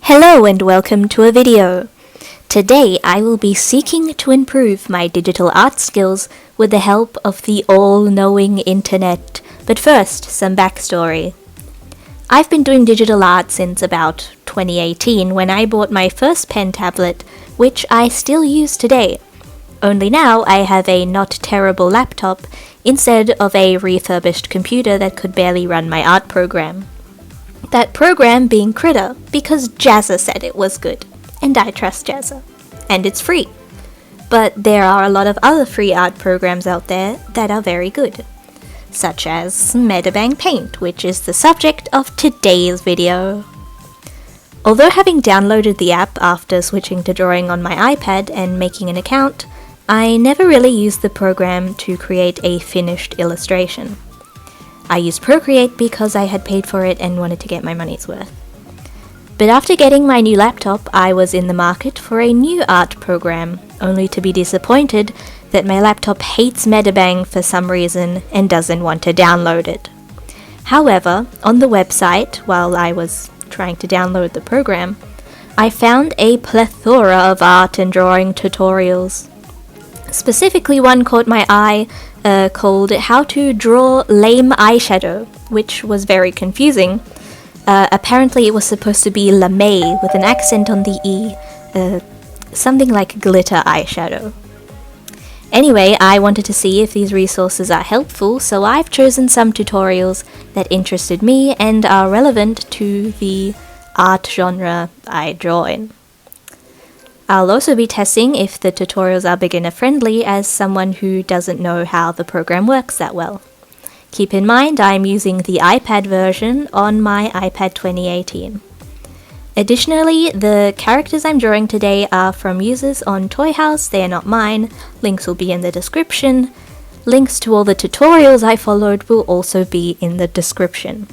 Hello and welcome to a video. Today I will be seeking to improve my digital art skills with the help of the all-knowing internet. But first, some backstory. I've been doing digital art since about 2018 when I bought my first pen tablet, which I still use today. Only now I have a not terrible laptop instead of a refurbished computer that could barely run my art program. That program being Critter, because Jazza said it was good, and I trust Jazza. And it's free. But there are a lot of other free art programs out there that are very good, such as Medibang Paint, which is the subject of today's video. Although having downloaded the app after switching to drawing on my iPad and making an account, I never really used the program to create a finished illustration. I used Procreate because I had paid for it and wanted to get my money's worth. But after getting my new laptop, I was in the market for a new art program, only to be disappointed that my laptop hates Medibang for some reason and doesn't want to download it. However, on the website, while I was trying to download the program, I found a plethora of art and drawing tutorials. Specifically, one caught my eye called How to Draw Lame Eyeshadow, which was very confusing. Apparently it was supposed to be lame with an accent on the E, something like glitter eyeshadow. Anyway, I wanted to see if these resources are helpful, so I've chosen some tutorials that interested me and are relevant to the art genre I draw in. I'll also be testing if the tutorials are beginner friendly as someone who doesn't know how the program works that well. Keep in mind I'm using the iPad version on my iPad 2018. Additionally, the characters I'm drawing today are from users on Toy House, they are not mine, links will be in the description. Links to all the tutorials I followed will also be in the description.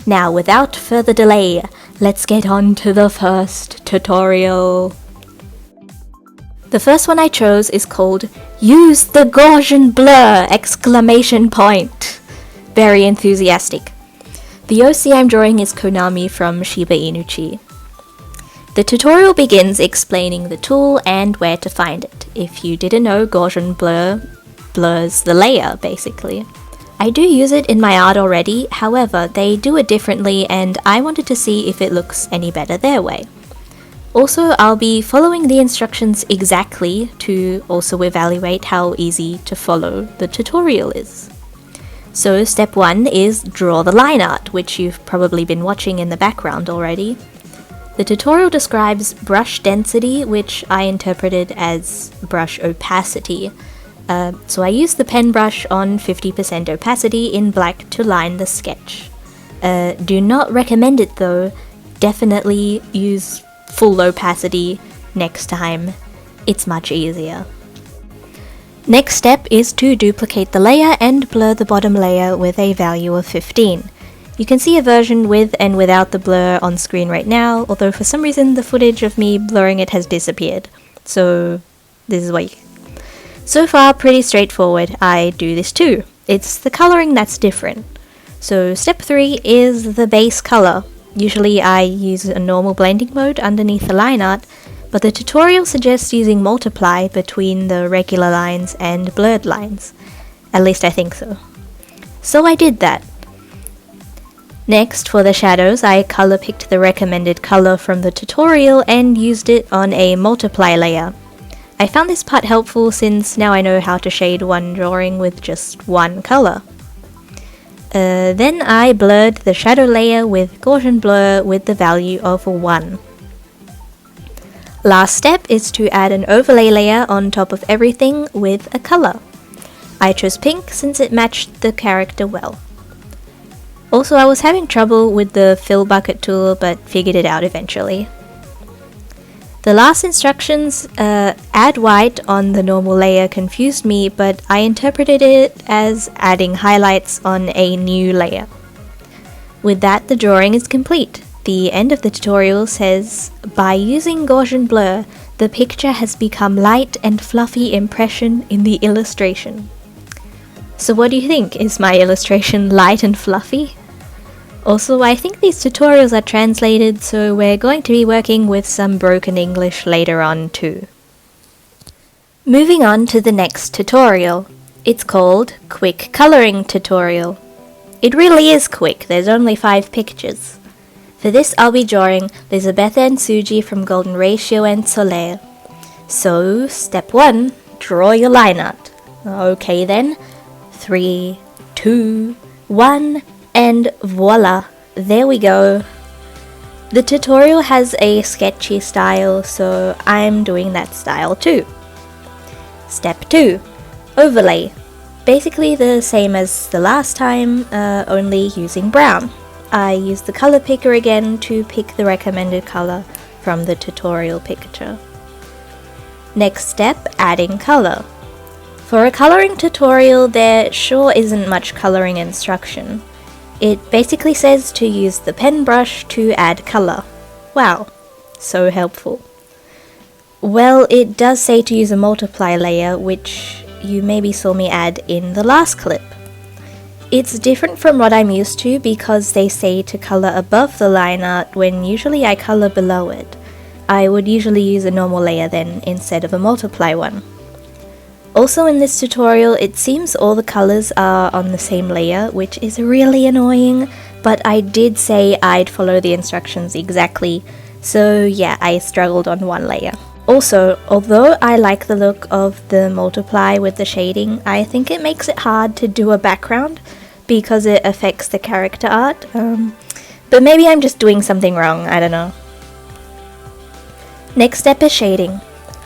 Now, without further delay, let's get on to the first tutorial. The first one I chose is called Use the Gaussian Blur! Very enthusiastic. The OC I'm drawing is Konami from Shiba Inuchi. The tutorial begins explaining the tool and where to find it. If you didn't know, Gaussian Blur blurs the layer, basically. I do use it in my art already, however, they do it differently and I wanted to see if it looks any better their way. Also, I'll be following the instructions exactly to also evaluate how easy to follow the tutorial is. So step 1 is draw the line art, which you've probably been watching in the background already. The tutorial describes brush density, which I interpreted as brush opacity. So I used the pen brush on 50% opacity in black to line the sketch. Do not recommend it though, definitely use full opacity next time, it's much easier. Next step is to duplicate the layer and blur the bottom layer with a value of 15. You can see a version with and without the blur on screen right now, although for some reason the footage of me blurring it has disappeared. So this is what you... So far pretty straightforward, I do this too. It's the coloring that's different. So step 3 is the base color. Usually I use a normal blending mode underneath the line art, but the tutorial suggests using multiply between the regular lines and blurred lines. At least I think so. So I did that. Next, for the shadows, I color picked the recommended color from the tutorial and used it on a multiply layer. I found this part helpful since now I know how to shade one drawing with just one color. Then I blurred the shadow layer with Gaussian Blur with the value of 1. Last step is to add an overlay layer on top of everything with a color. I chose pink since it matched the character well. Also, I was having trouble with the fill bucket tool but figured it out eventually. The last instructions, add white on the normal layer, confused me, but I interpreted it as adding highlights on a new layer. With that, the drawing is complete. The end of the tutorial says, by using Gaussian Blur, the picture has become light and fluffy impression in the illustration. So what do you think? Is my illustration light and fluffy? Also, I think these tutorials are translated, so we're going to be working with some broken English later on too. Moving on to the next tutorial. It's called Quick Coloring Tutorial. It really is quick, there's only 5 pictures. For this I'll be drawing Elizabeth and Suji from Golden Ratio and Soleil. So, step 1, draw your line art. Okay then, 3, 2, 1, and voila, there we go. The tutorial has a sketchy style, so I'm doing that style too. Step 2, overlay. Basically the same as the last time, only using brown. I used the color picker again to pick the recommended color from the tutorial picture. Next step, adding color. For a coloring tutorial, there sure isn't much coloring instruction. It basically says to use the pen brush to add color. Wow, so helpful. Well, it does say to use a multiply layer, which you maybe saw me add in the last clip. It's different from what I'm used to because they say to color above the line art when usually I color below it. I would usually use a normal layer then instead of a multiply one. Also in this tutorial, it seems all the colors are on the same layer, which is really annoying, but I did say I'd follow the instructions exactly, so yeah, I struggled on one layer. Also, although I like the look of the multiply with the shading, I think it makes it hard to do a background because it affects the character art, but maybe I'm just doing something wrong, I don't know. Next step is shading.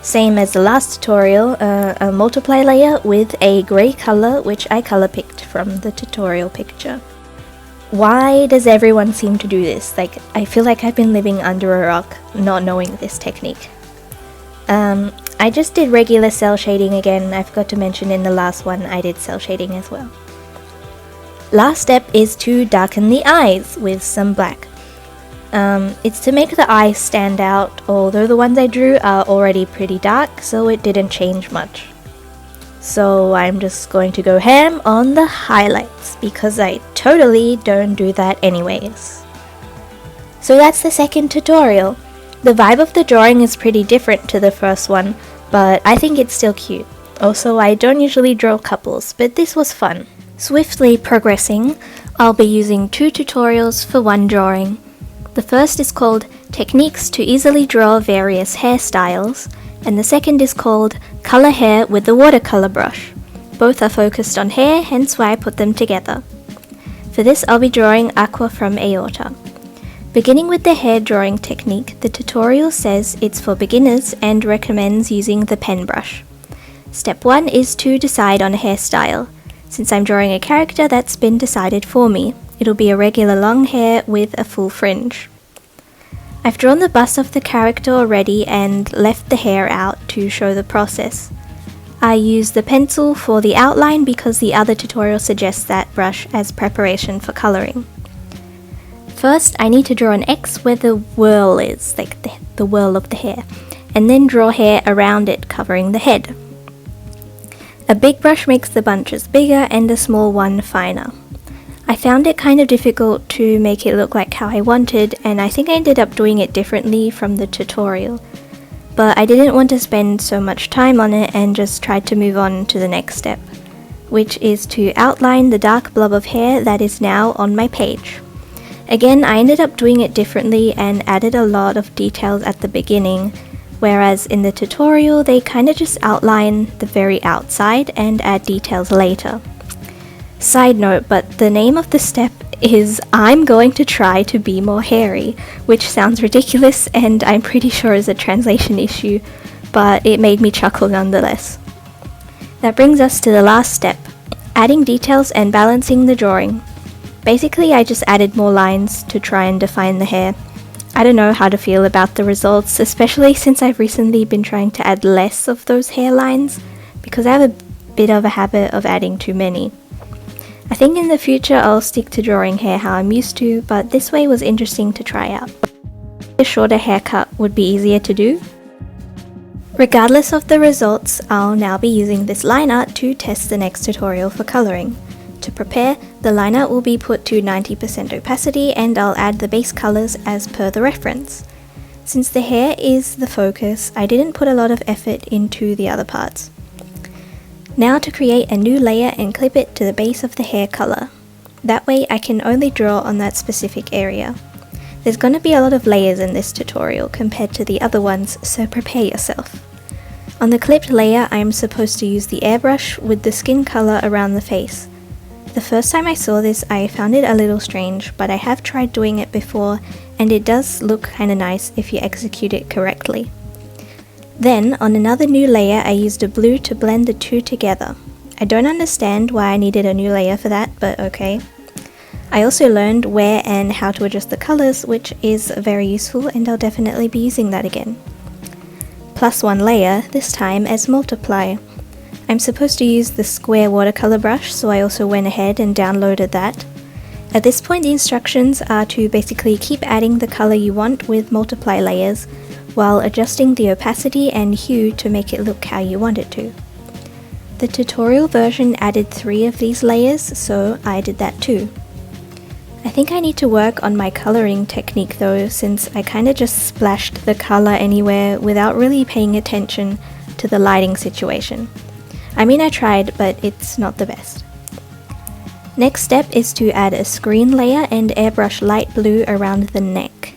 Same as the last tutorial, a multiply layer with a grey color which I color picked from the tutorial picture. Why does everyone seem to do this? Like, I feel like I've been living under a rock not knowing this technique. I just did regular cell shading again. I forgot to mention in the last one I did cell shading as well. Last step is to darken the eyes with some black. It's to make the eyes stand out, although the ones I drew are already pretty dark, so it didn't change much. So I'm just going to go ham on the highlights, because I totally don't do that anyways. So that's the second tutorial. The vibe of the drawing is pretty different to the first one, but I think it's still cute. Also, I don't usually draw couples, but this was fun. Swiftly progressing, I'll be using 2 tutorials for one drawing. The first is called Techniques to Easily Draw Various Hairstyles, and the second is called Color Hair with the Watercolor Brush. Both are focused on hair, hence why I put them together. For this, I'll be drawing Aqua from Aorta. Beginning with the hair drawing technique, the tutorial says it's for beginners and recommends using the pen brush. Step 1 is to decide on a hairstyle. Since I'm drawing a character that's been decided for me, it'll be a regular long hair with a full fringe. I've drawn the bust of the character already and left the hair out to show the process. I use the pencil for the outline because the other tutorial suggests that brush as preparation for coloring. First, I need to draw an X where the whirl is, like the whirl of the hair, and then draw hair around it covering the head. A big brush makes the bunches bigger and a small one finer. I found it kind of difficult to make it look like how I wanted, and I think I ended up doing it differently from the tutorial. But I didn't want to spend so much time on it and just tried to move on to the next step, which is to outline the dark blob of hair that is now on my page. Again, I ended up doing it differently and added a lot of details at the beginning, whereas in the tutorial they kind of just outline the very outside and add details later. Side note, but the name of the step is I'm going to try to be more hairy, which sounds ridiculous and I'm pretty sure is a translation issue, but it made me chuckle nonetheless. That brings us to the last step, adding details and balancing the drawing. Basically, I just added more lines to try and define the hair. I don't know how to feel about the results, especially since I've recently been trying to add less of those hairlines, because I have a bit of a habit of adding too many. I think in the future I'll stick to drawing hair how I'm used to, but this way was interesting to try out. A shorter haircut would be easier to do. Regardless of the results, I'll now be using this line art to test the next tutorial for coloring. to prepare, the line art will be put to 90% opacity and I'll add the base colors as per the reference. Since the hair is the focus, I didn't put a lot of effort into the other parts. Now to create a new layer and clip it to the base of the hair color. That way I can only draw on that specific area. There's going to be a lot of layers in this tutorial compared to the other ones, so prepare yourself. On the clipped layer, I am supposed to use the airbrush with the skin color around the face. The first time I saw this, I found it a little strange, but I have tried doing it before and it does look kinda nice if you execute it correctly. Then, on another new layer, I used a blue to blend the two together. I don't understand why I needed a new layer for that, but okay. I also learned where and how to adjust the colors, which is very useful and I'll definitely be using that again. Plus one layer, this time as multiply. I'm supposed to use the square watercolor brush, so I also went ahead and downloaded that. At this point, the instructions are to basically keep adding the color you want with multiply layers, while adjusting the opacity and hue to make it look how you want it to. The tutorial version added 3 of these layers, so I did that too. I think I need to work on my coloring technique though, since I kinda just splashed the color anywhere without really paying attention to the lighting situation. I mean, I tried, but it's not the best. Next step is to add a screen layer and airbrush light blue around the neck.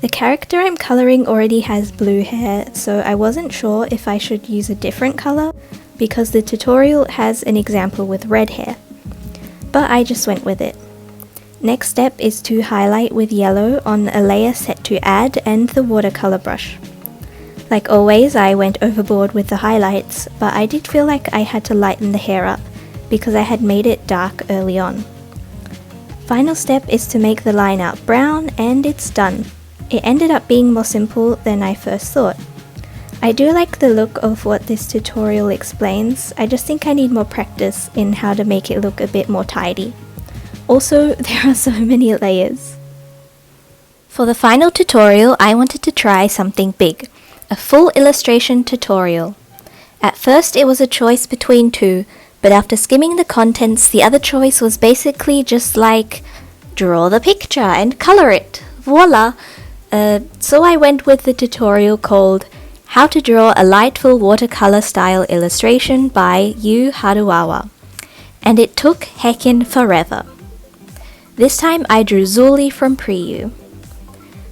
The character I'm coloring already has blue hair, so I wasn't sure if I should use a different color because the tutorial has an example with red hair. But I just went with it. Next step is to highlight with yellow on a layer set to add and the watercolor brush. Like always, I went overboard with the highlights, but I did feel like I had to lighten the hair up because I had made it dark early on. Final step is to make the line art brown and it's done. It ended up being more simple than I first thought. I do like the look of what this tutorial explains, I just think I need more practice in how to make it look a bit more tidy. Also, there are so many layers. For the final tutorial, I wanted to try something big, a full illustration tutorial. At first it was a choice between 2, but after skimming the contents, the other choice was basically just like, draw the picture and color it, voila! So I went with the tutorial called How to Draw a Lightful Watercolor Style Illustration by Yu Haruawa. And it took heckin' forever. This time I drew Zuli from Priyu.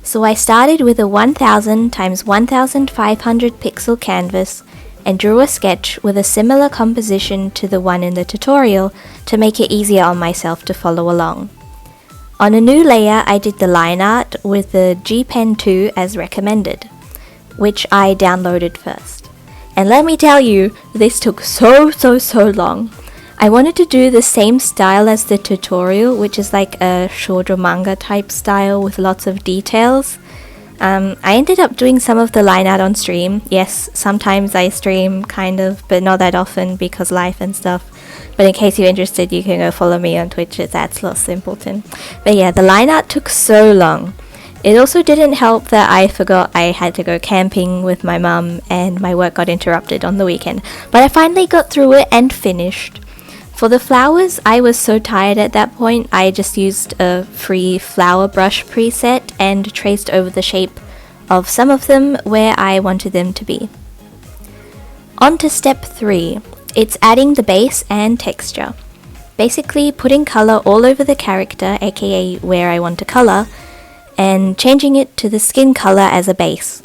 So I started with a 1000 x 1500 pixel canvas and drew a sketch with a similar composition to the one in the tutorial to make it easier on myself to follow along. On a new layer, I did the line art with the G Pen 2 as recommended, which I downloaded first. And let me tell you, this took so long. I wanted to do the same style as the tutorial, which is like a shoujo manga type style with lots of details. I ended up doing some of the line art on stream. Yes, sometimes I stream, kind of, but not that often because life and stuff. But in case you're interested, you can go follow me on Twitch, it's @Simpleton. But yeah, the line art took so long. It also didn't help that I forgot I had to go camping with my mum and my work got interrupted on the weekend. But I finally got through it and finished. For the flowers, I was so tired at that point, I just used a free flower brush preset and traced over the shape of some of them where I wanted them to be. On to step 3. It's adding the base and texture. Basically putting color all over the character, aka where I want to color, and changing it to the skin color as a base.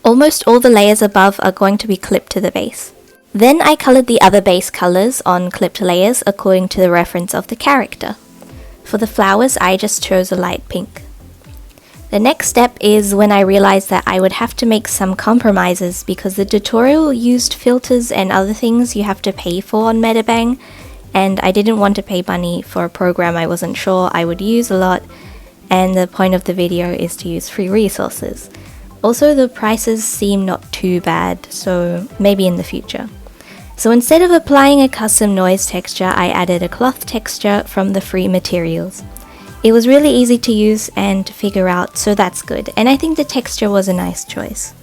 Almost all the layers above are going to be clipped to the base. Then I colored the other base colors on clipped layers according to the reference of the character. For the flowers, I just chose a light pink. The next step is when I realized that I would have to make some compromises because the tutorial used filters and other things you have to pay for on Medibang, and I didn't want to pay money for a program I wasn't sure I would use a lot, and the point of the video is to use free resources. Also, the prices seem not too bad, so maybe in the future. So instead of applying a custom noise texture, I added a cloth texture from the free materials. It was really easy to use and to figure out, so that's good, and I think the texture was a nice choice.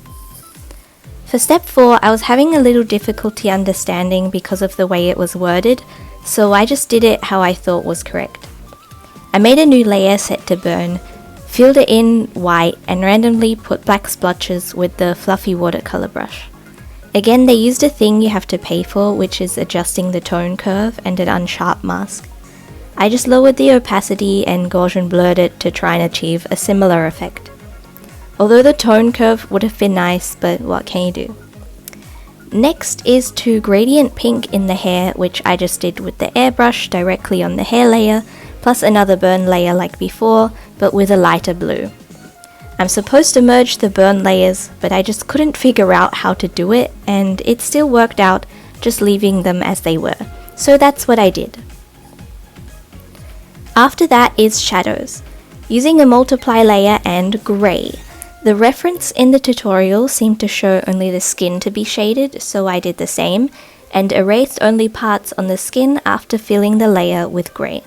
For step 4, I was having a little difficulty understanding because of the way it was worded, so I just did it how I thought was correct. I made a new layer set to burn, filled it in white, and randomly put black splotches with the fluffy watercolor brush. Again, they used a thing you have to pay for, which is adjusting the tone curve and an unsharp mask. I just lowered the opacity and Gaussian blurred it to try and achieve a similar effect. Although the tone curve would have been nice, but what can you do? Next is to gradient pink in the hair, which I just did with the airbrush directly on the hair layer, plus another burn layer like before, but with a lighter blue. I'm supposed to merge the burn layers, but I just couldn't figure out how to do it, and it still worked out just leaving them as they were. So that's what I did. After that is shadows, using a multiply layer and grey. The reference in the tutorial seemed to show only the skin to be shaded, so I did the same, and erased only parts on the skin after filling the layer with grey.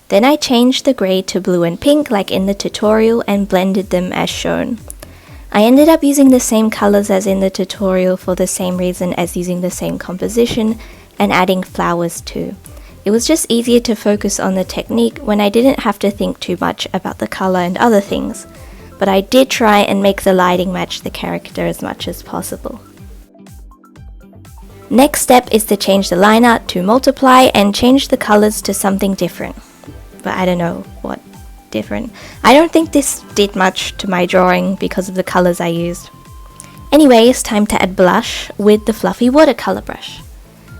Then I changed the grey to blue and pink like in the tutorial and blended them as shown. I ended up using the same colours as in the tutorial for the same reason as using the same composition and adding flowers too. It was just easier to focus on the technique when I didn't have to think too much about the colour and other things, but I did try and make the lighting match the character as much as possible. Next step is to change the line art to multiply and change the colours to something different. But I don't know what different. I don't think this did much to my drawing because of the colours I used. Anyway, it's time to add blush with the fluffy watercolour brush.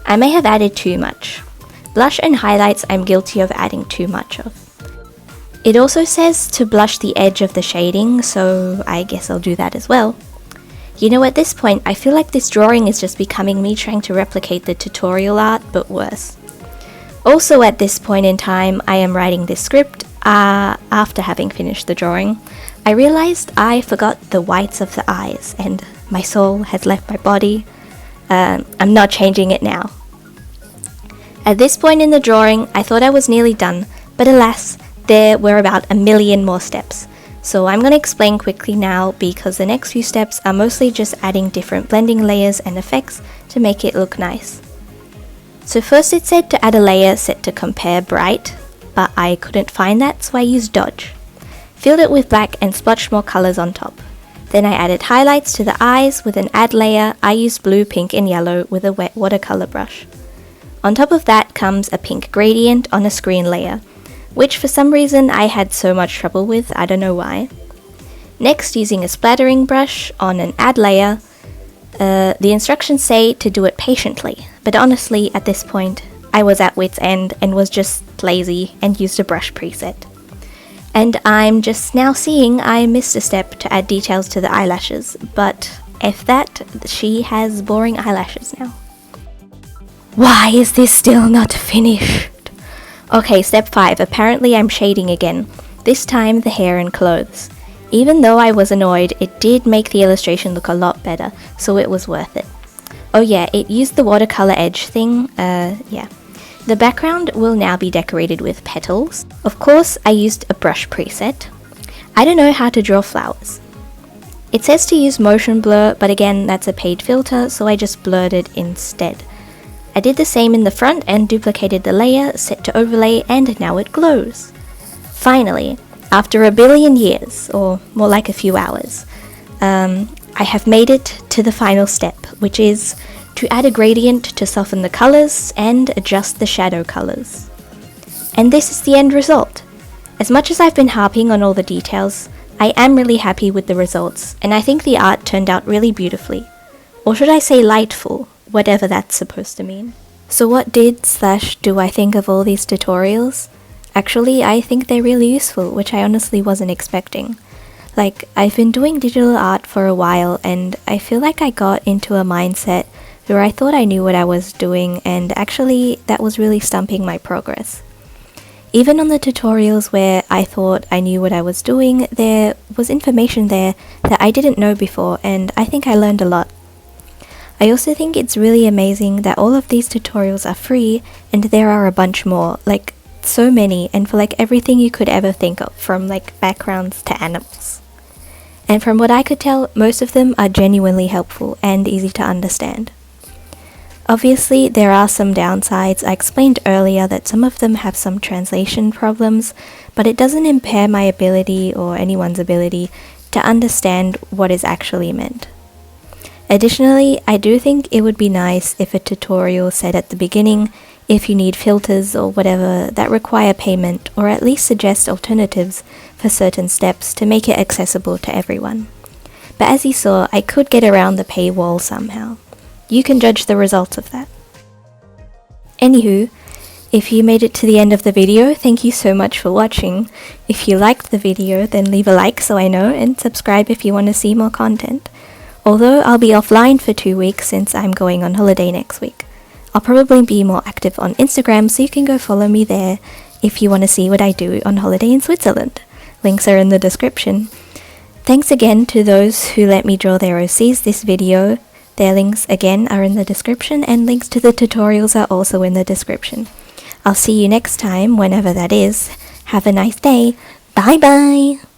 I may have added too much. Blush and highlights I'm guilty of adding too much of. It also says to blush the edge of the shading, so I guess I'll do that as well. You know, at this point, I feel like this drawing is just becoming me trying to replicate the tutorial art, but worse. Also at this point in time, I am writing this script after having finished the drawing. I realized I forgot the whites of the eyes and my soul has left my body. I'm not changing it now. At this point in the drawing, I thought I was nearly done, but alas, there were about 1 million more steps. So I'm going to explain quickly now because the next few steps are mostly just adding different blending layers and effects to make it look nice. So first it said to add a layer set to compare bright, but I couldn't find that, so I used dodge. Filled it with black and splotched more colours on top. Then I added highlights to the eyes with an add layer. I used blue, pink and yellow with a wet watercolour brush. On top of that comes a pink gradient on a screen layer, which for some reason I had so much trouble with, I don't know why. Next, using a splattering brush on an add layer, the instructions say to do it patiently, but honestly at this point I was at wit's end and was just lazy and used a brush preset. And I'm just now seeing I missed a step to add details to the eyelashes, but F that, she has boring eyelashes now. Why is this still not finished? Okay, step 5, apparently I'm shading again, this time the hair and clothes. Even though I was annoyed, it did make the illustration look a lot better, so it was worth it. Oh yeah, it used the watercolor edge thing, yeah. The background will now be decorated with petals. Of course, I used a brush preset. I don't know how to draw flowers. It says to use motion blur, but again, that's a paid filter, so I just blurred it instead. I did the same in the front and duplicated the layer, set to overlay, and now it glows. Finally, after 1 billion years, or more like a few hours, I have made it to the final step, which is to add a gradient to soften the colors and adjust the shadow colors. And this is the end result. As much as I've been harping on all the details, I am really happy with the results, and I think the art turned out really beautifully. Or should I say lightful, whatever that's supposed to mean. So what do I think of all these tutorials? Actually, I think they're really useful, which I honestly wasn't expecting. Like, I've been doing digital art for a while, and I feel like I got into a mindset where I thought I knew what I was doing, and actually that was really stumping my progress. Even on the tutorials where I thought I knew what I was doing, there was information there that I didn't know before, and I think I learned a lot. I also think it's really amazing that all of these tutorials are free, and there are a bunch more, like so many, and for like everything you could ever think of, from like backgrounds to animals. And from what I could tell, most of them are genuinely helpful and easy to understand. Obviously, there are some downsides. I explained earlier that some of them have some translation problems, but it doesn't impair my ability or anyone's ability to understand what is actually meant. Additionally, I do think it would be nice if a tutorial said at the beginning if you need filters or whatever that require payment, or at least suggest alternatives for certain steps to make it accessible to everyone. But as you saw, I could get around the paywall somehow. You can judge the results of that. Anywho, if you made it to the end of the video, thank you so much for watching. If you liked the video, then leave a like so I know, and subscribe if you want to see more content. Although I'll be offline for 2 weeks since I'm going on holiday next week. I'll probably be more active on Instagram, so you can go follow me there if you want to see what I do on holiday in Switzerland. Links are in the description. Thanks again to those who let me draw their OCs this video. Their links again are in the description, and links to the tutorials are also in the description. I'll see you next time, whenever that is. Have a nice day. Bye bye!